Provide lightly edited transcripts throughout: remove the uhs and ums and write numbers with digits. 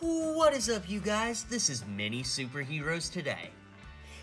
What is up, you guys? This is Mini Superheroes Today.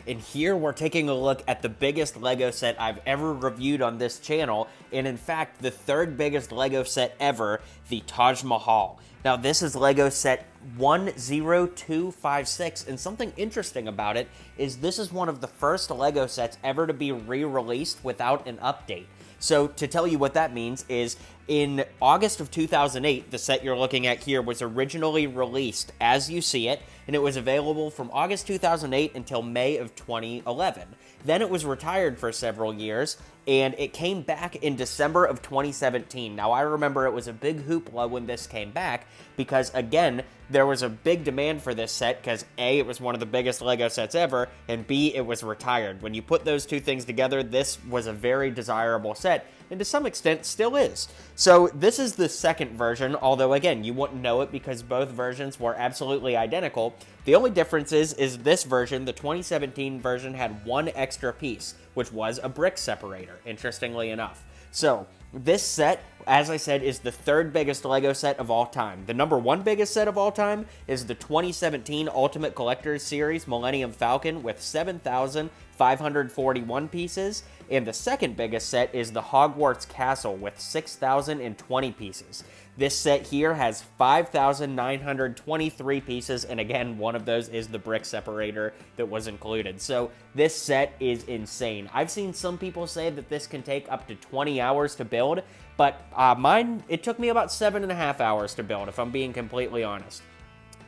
And here we're taking a look at the biggest LEGO set I've ever reviewed on this channel, and in fact, the third biggest LEGO set ever, the Taj Mahal. Now, this is LEGO set 10256, and something interesting about it is this is one of the first LEGO sets ever to be re-released without an update. So, to tell you what that means is, in August of 2008, the set you're looking at here was originally released as you see it, and it was available from August 2008 until May of 2011. Then it was retired for several years, and it came back in December of 2017. Now, I remember it was a big hoopla when this came back, because, again, there was a big demand for this set, because A, it was one of the biggest LEGO sets ever, and B, it was retired. When you put those two things together, this was a very desirable set, and to some extent still is. So this is the second version, although again, you wouldn't know it because both versions were absolutely identical. The only difference is this version, the 2017 version, had one extra piece, which was a brick separator, interestingly enough. So this set, as I said, is the third biggest LEGO set of all time. The number one biggest set of all time is the 2017 Ultimate Collector's Series Millennium Falcon with 7,541 pieces, and the second biggest set is the Hogwarts Castle with 6,020 pieces. This set here has 5,923 pieces, and again, one of those is the brick separator that was included. So this set is insane. I've seen some people say that this can take up to 20 hours to build, but mine, it took me about 7.5 hours to build, if I'm being completely honest.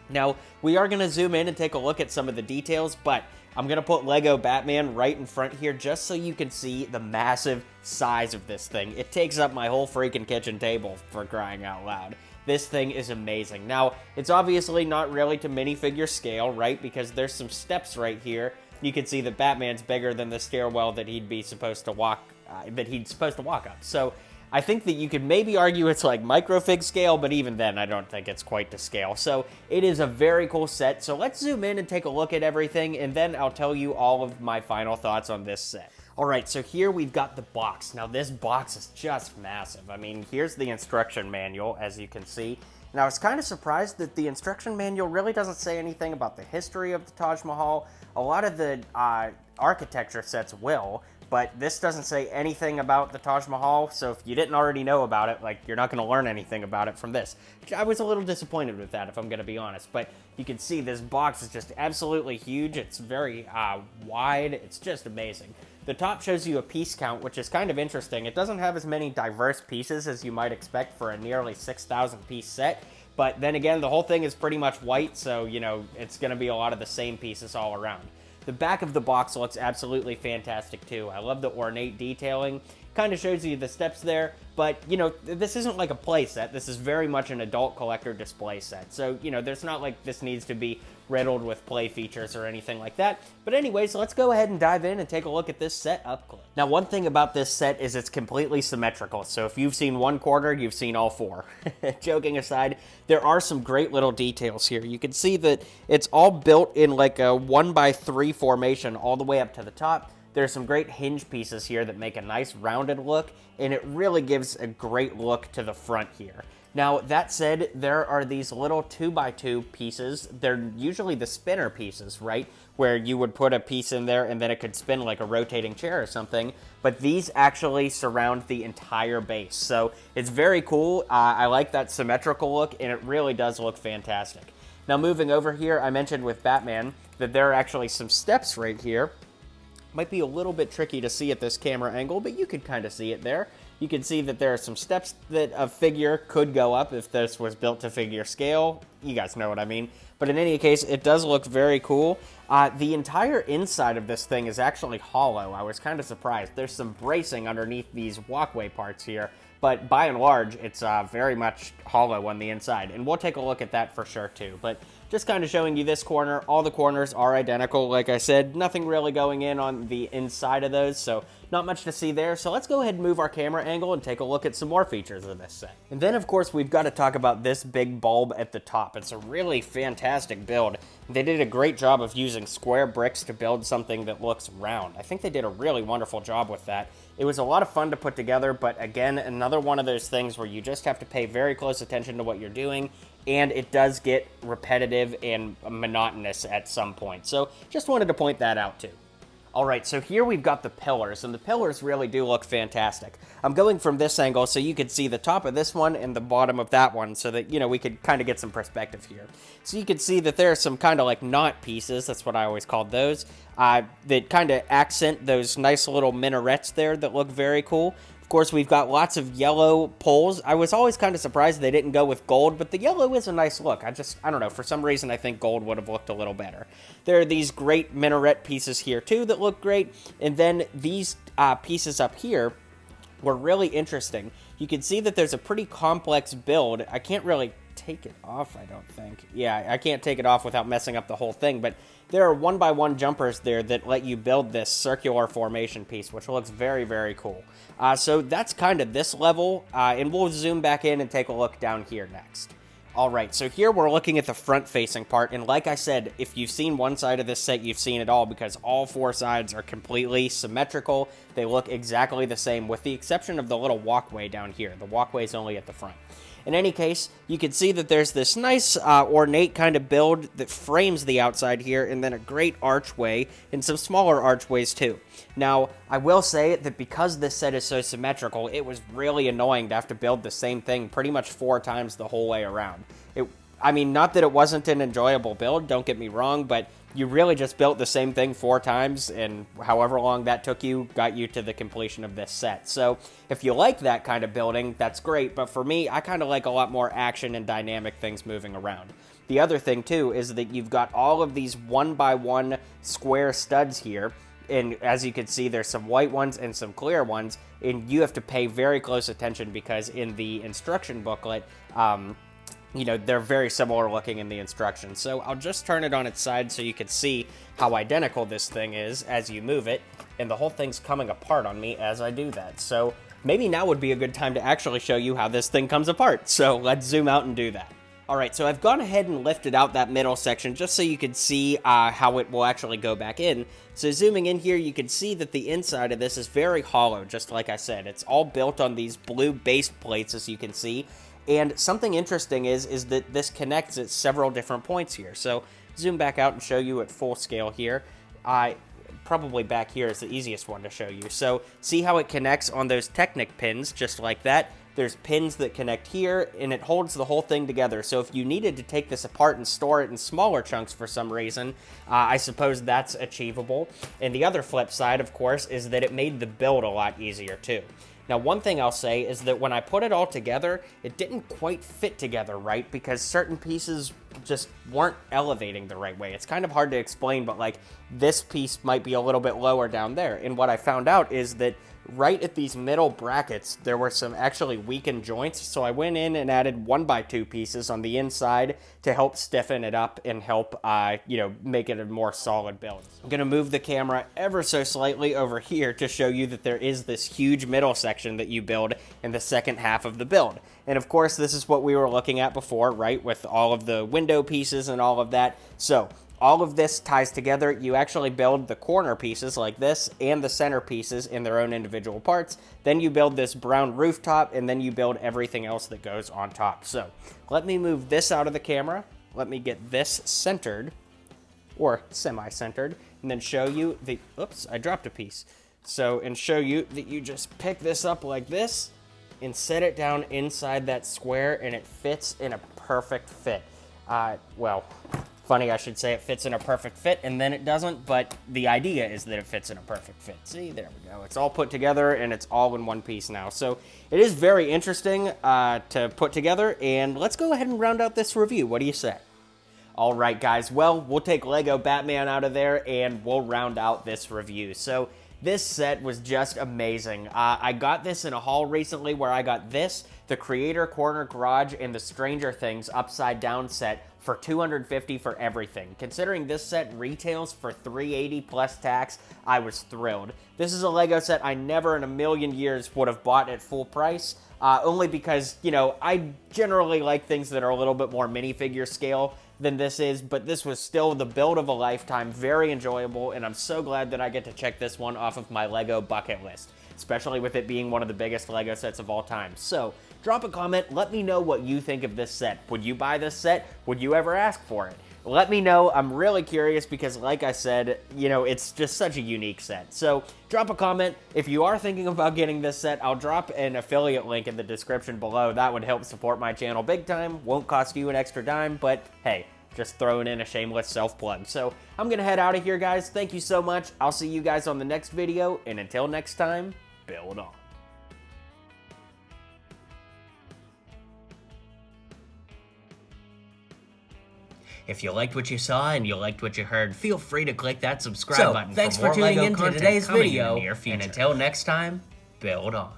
Now, we are going to zoom in and take a look at some of the details, but I'm going to put LEGO Batman right in front here just so you can see the massive size of this thing. It takes up my whole freaking kitchen table, for crying out loud. This thing is amazing. Now, it's obviously not really to minifigure scale, right? Because there's some steps right here. You can see that Batman's bigger than the stairwell that he'd supposed to walk up. So I think that you could maybe argue it's like microfig scale, but even then, I don't think it's quite to scale. So it is a very cool set. So let's zoom in and take a look at everything, and then I'll tell you all of my final thoughts on this set. All right, so here we've got the box. Now, this box is just massive. I mean, here's the instruction manual, as you can see. And I was kind of surprised that the instruction manual really doesn't say anything about the history of the Taj Mahal. A lot of the architecture sets will, but this doesn't say anything about the Taj Mahal, so if you didn't already know about it, like, you're not going to learn anything about it from this. I was a little disappointed with that, if I'm going to be honest, but you can see this box is just absolutely huge. It's very wide. It's just amazing. The top shows you a piece count, which is kind of interesting. It doesn't have as many diverse pieces as you might expect for a nearly 6,000 piece set, but then again, the whole thing is pretty much white, so, you know, it's going to be a lot of the same pieces all around. The back of the box looks absolutely fantastic too. I love the ornate detailing. Kind of shows you the steps there, but, you know, this isn't like a play set. This is very much an adult collector display set. So, you know, there's not like this needs to be riddled with play features or anything like that. But anyways, let's go ahead and dive in and take a look at this set up close. Now, one thing about this set is it's completely symmetrical. So if you've seen one quarter, you've seen all four. Joking aside, there are some great little details here. You can see that it's all built in like a 1x3 formation all the way up to the top. There's some great hinge pieces here that make a nice rounded look, and it really gives a great look to the front here. Now, that said, there are these little 2x2 pieces. They're usually the spinner pieces, right? Where you would put a piece in there and then it could spin like a rotating chair or something. But these actually surround the entire base. So it's very cool. I like that symmetrical look, and it really does look fantastic. Now, moving over here, I mentioned with Batman that there are actually some steps right here. Might be a little bit tricky to see at this camera angle, but you could kind of see it there. You can see that there are some steps that a figure could go up if this was built to figure scale. You guys know what I mean. But in any case, it does look very cool. The entire inside of this thing is actually hollow. I was kind of surprised. There's some bracing underneath these walkway parts here, but by and large, it's very much hollow on the inside. And we'll take a look at that for sure too. But just kind of showing you this corner. All the corners are identical. Like I said, nothing really going in on the inside of those, so not much to see there, so let's go ahead and move our camera angle and take a look at some more features of this set. And then, of course, we've got to talk about this big bulb at the top. It's a really fantastic build. They did a great job of using square bricks to build something that looks round. I think they did a really wonderful job with that. It was a lot of fun to put together, but again, another one of those things where you just have to pay very close attention to what you're doing, and it does get repetitive and monotonous at some point. So just wanted to point that out too. All right, so here we've got the pillars, and the pillars really do look fantastic. I'm going from this angle so you can see the top of this one and the bottom of that one so that, you know, we could kind of get some perspective here. So you can see that there are some kind of like knot pieces, that's what I always called those, that kind of accent those nice little minarets there that look very cool. Of course, we've got lots of yellow poles. I was always kind of surprised they didn't go with gold, but the yellow is a nice look. I don't know, for some reason I think gold would have looked a little better. There are these great minaret pieces here too that look great, and then these pieces up here were really interesting. You can see that there's a pretty complex build. I can't really take it off, I don't think. Yeah, I can't take it off without messing up the whole thing, but there are 1x1 jumpers there that let you build this circular formation piece, which looks very, very cool. So that's kind of this level, and we'll zoom back in and take a look down here next. All right, so here we're looking at the front-facing part, and like I said, if you've seen one side of this set, you've seen it all, because all four sides are completely symmetrical. They look exactly the same, with the exception of the little walkway down here. The walkway is only at the front. In any case, you can see that there's this nice ornate kind of build that frames the outside here, and then a great archway, and some smaller archways too. Now, I will say that because this set is so symmetrical, it was really annoying to have to build the same thing pretty much 4 times the whole way around. I mean, not that it wasn't an enjoyable build, don't get me wrong, but you really just built the same thing 4 times, and however long that took you got you to the completion of this set. So if you like that kind of building, that's great, but for me, I kind of like a lot more action and dynamic things moving around. The other thing, too, is that you've got all of these 1x1 square studs here, and as you can see, there's some white ones and some clear ones, and you have to pay very close attention because in the instruction booklet, you know, they're very similar looking in the instructions. So I'll just turn it on its side so you can see how identical this thing is as you move it, and the whole thing's coming apart on me as I do that. So maybe now would be a good time to actually show you how this thing comes apart. So let's zoom out and do that. All right, so I've gone ahead and lifted out that middle section just so you can see how it will actually go back in. So zooming in here, you can see that the inside of this is very hollow, just like I said. It's all built on these blue base plates, as you can see. And something interesting is that this connects at several different points here. So zoom back out and show you at full scale here. Probably back here is the easiest one to show you. So see how it connects on those Technic pins, just like that. There's pins that connect here, and it holds the whole thing together. So if you needed to take this apart and store it in smaller chunks for some reason, I suppose that's achievable. And the other flip side, of course, is that it made the build a lot easier too. Now, one thing I'll say is that when I put it all together, it didn't quite fit together right because certain pieces just weren't elevating the right way. It's kind of hard to explain, but like this piece might be a little bit lower down there. And what I found out is that right at these middle brackets, there were some actually weakened joints. So I went in and added 1x2 pieces on the inside to help stiffen it up and help, make it a more solid build. I'm going to move the camera ever so slightly over here to show you that there is this huge middle section that you build in the second half of the build. And of course, this is what we were looking at before, right? With all of the window pieces and all of that. So all of this ties together. You actually build the corner pieces like this and the center pieces in their own individual parts. Then you build this brown rooftop, and then you build everything else that goes on top. So let me move this out of the camera. Let me get this centered, or semi-centered, and then show you the, oops, I dropped a piece. So, and show you that you just pick this up like this and set it down inside that square, and it fits in a perfect fit. Funny, I should say it fits in a perfect fit, and then it doesn't, but the idea is that it fits in a perfect fit. See, there we go. It's all put together, and it's all in one piece now. So it is very interesting to put together, and let's go ahead and round out this review. What do you say? All right, guys. Well, we'll take Lego Batman out of there, and we'll round out this review. So This set was just amazing. I got this in a haul recently where I got this, the Creator Corner Garage, and the Stranger Things Upside Down set for $250 for everything. Considering this set retails for $380 plus tax, I was thrilled. This is a LEGO set I never in a million years would have bought at full price, only because, you know, I generally like things that are a little bit more minifigure scale than this is, but this was still the build of a lifetime, very enjoyable, and I'm so glad that I get to check this one off of my LEGO bucket list, especially with it being one of the biggest LEGO sets of all time. So, drop a comment, let me know what you think of this set. Would you buy this set? Would you ever ask for it? Let me know. I'm really curious because, like I said, you know, it's just such a unique set. So, drop a comment. If you are thinking about getting this set, I'll drop an affiliate link in the description below. That would help support my channel big time. Won't cost you an extra dime, but hey, just throwing in a shameless self-plug. So, I'm gonna head out of here, guys. Thank you so much. I'll see you guys on the next video, and until next time, build on. If you liked what you saw and you liked what you heard, feel free to click that subscribe button. Thanks for tuning in to today's video, and until next time, build on.